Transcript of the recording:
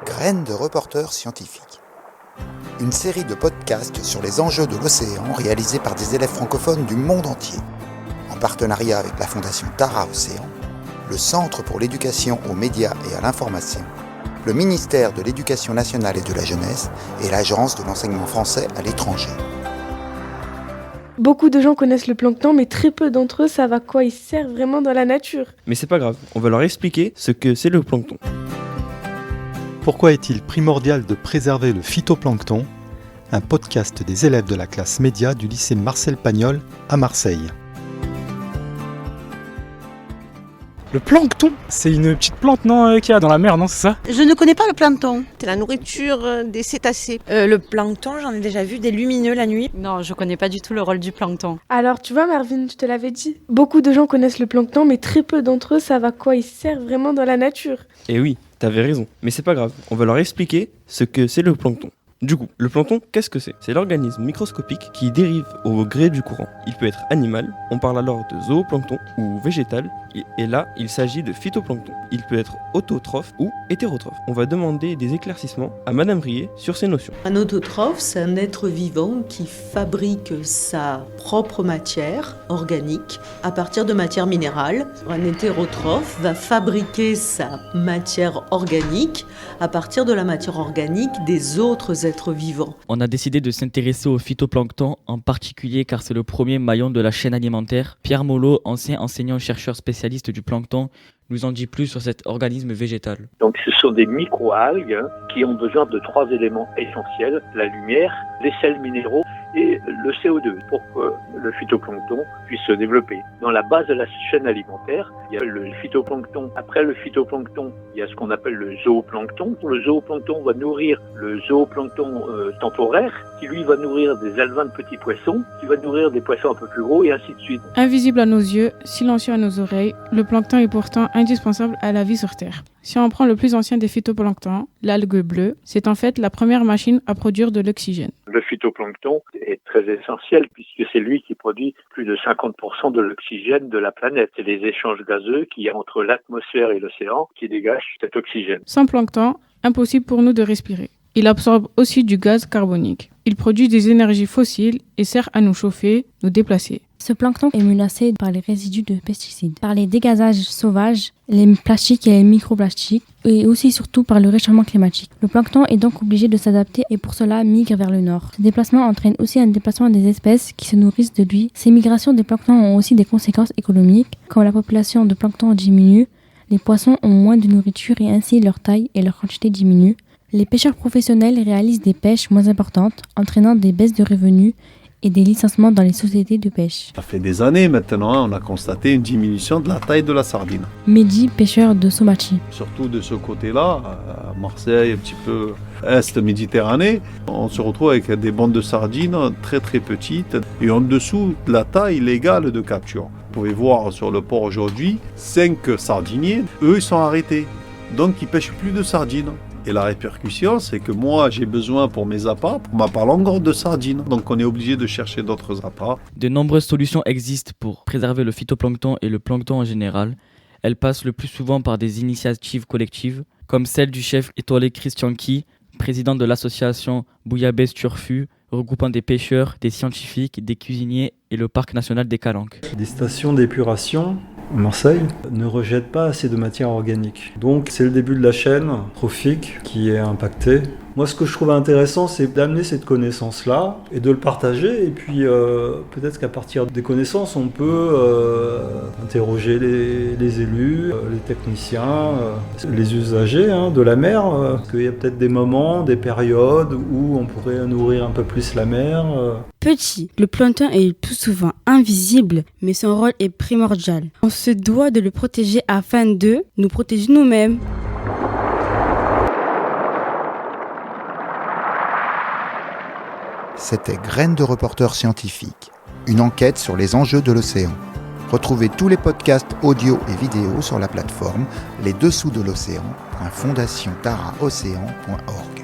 Graines de reporters scientifiques. Une série de podcasts sur les enjeux de l'océan réalisés par des élèves francophones du monde entier, en partenariat avec la Fondation Tara Océan, le Centre pour l'éducation aux médias et à l'information, le ministère de l'Éducation nationale et de la jeunesse et l'Agence de l'enseignement français à l'étranger. Beaucoup de gens connaissent le plancton, mais très peu d'entre eux savent à quoi il sert vraiment dans la nature. Mais c'est pas grave, on va leur expliquer ce que c'est le plancton. Pourquoi est-il primordial de préserver le phytoplancton ? Un podcast des élèves de la classe média du lycée Marcel Pagnol à Marseille. Le plancton, c'est une petite plante qu'il y a dans la mer, non, c'est ça ? Je ne connais pas le plancton. C'est la nourriture des cétacés. Le plancton, j'en ai déjà vu des lumineux la nuit. Non, je connais pas du tout le rôle du plancton. Alors tu vois Marvin, je te l'avais dit, beaucoup de gens connaissent le plancton, mais très peu d'entre eux savent à quoi il sert vraiment dans la nature. Et oui, t'avais raison, mais c'est pas grave, on va leur expliquer ce que c'est le plancton. Du coup, le plancton, qu'est-ce que c'est ? C'est l'organisme microscopique qui dérive au gré du courant. Il peut être animal, on parle alors de zooplancton, ou végétal, et là, il s'agit de phytoplancton. Il peut être autotrophe ou hétérotrophe. On va demander des éclaircissements à Madame Riet sur ces notions. Un autotrophe, c'est un être vivant qui fabrique sa propre matière organique à partir de matière minérale. Un hétérotrophe va fabriquer sa matière organique à partir de la matière organique des autres êtres vivants. On a décidé de s'intéresser au phytoplancton en particulier car c'est le premier maillon de la chaîne alimentaire. Pierre Molot, ancien enseignant-chercheur spécialiste du plancton, nous en dit plus sur cet organisme végétal. Donc ce sont des micro-algues qui ont besoin de 3 éléments essentiels, la lumière, les sels minéraux et le CO2 pour que le phytoplancton puisse se développer. Dans la base de la chaîne alimentaire, il y a le phytoplancton. Après le phytoplancton, il y a ce qu'on appelle le zooplancton. Le zooplancton va nourrir le zooplancton temporaire, qui lui va nourrir des alevins de petits poissons, qui va nourrir des poissons un peu plus gros et ainsi de suite. Invisible à nos yeux, silencieux à nos oreilles, le plancton est pourtant indispensable à la vie sur Terre. Si on prend le plus ancien des phytoplanctons, l'algue bleue, c'est en fait la première machine à produire de l'oxygène. Le phytoplancton est très essentiel puisque c'est lui qui produit plus de 50% de l'oxygène de la planète. C'est les échanges gazeux qu'il y a entre l'atmosphère et l'océan qui dégagent cet oxygène. Sans plancton, impossible pour nous de respirer. Il absorbe aussi du gaz carbonique. Il produit des énergies fossiles et sert à nous chauffer, nous déplacer. Ce plancton est menacé par les résidus de pesticides, par les dégazages sauvages, les plastiques et les microplastiques, et aussi surtout par le réchauffement climatique. Le plancton est donc obligé de s'adapter et pour cela migre vers le nord. Ce déplacement entraîne aussi un déplacement des espèces qui se nourrissent de lui. Ces migrations des planctons ont aussi des conséquences économiques. Quand la population de plancton diminue, les poissons ont moins de nourriture et ainsi leur taille et leur quantité diminuent. Les pêcheurs professionnels réalisent des pêches moins importantes, entraînant des baisses de revenus et des licenciements dans les sociétés de pêche. Ça fait des années maintenant, on a constaté une diminution de la taille de la sardine. Mehdi, pêcheur de Somachi. Surtout de ce côté-là, à Marseille, un petit peu est-Méditerranée, on se retrouve avec des bandes de sardines très très petites et en dessous de la taille légale de capture. Vous pouvez voir sur le port aujourd'hui, 5 sardiniers, eux ils sont arrêtés. Donc ils pêchent plus de sardines. Et la répercussion, c'est que moi, j'ai besoin pour mes appâts, pour ma palangre de sardines. Donc on est obligé de chercher d'autres appâts. De nombreuses solutions existent pour préserver le phytoplancton et le plancton en général. Elles passent le plus souvent par des initiatives collectives, comme celle du chef étoilé Christian Key, président de l'association Bouillabaisse Turfu, regroupant des pêcheurs, des scientifiques, des cuisiniers et le parc national des Calanques. Des stations d'épuration à Marseille ne rejettent pas assez de matière organique. Donc c'est le début de la chaîne trophique qui est impactée. Moi ce que je trouve intéressant c'est d'amener cette connaissance-là et de le partager et puis peut-être qu'à partir des connaissances on peut interroger les élus, les techniciens, les usagers de la mer. Parce qu'il y a peut-être des moments, des périodes où on pourrait nourrir un peu plus la mer. Petit, le plancton est le plus souvent invisible, mais son rôle est primordial. On se doit de le protéger afin de nous protéger nous-mêmes. C'était Graines de reporters scientifiques, une enquête sur les enjeux de l'océan. Retrouvez tous les podcasts audio et vidéo sur la plateforme lesdessous de l'océan.fondationtaraocéan.org.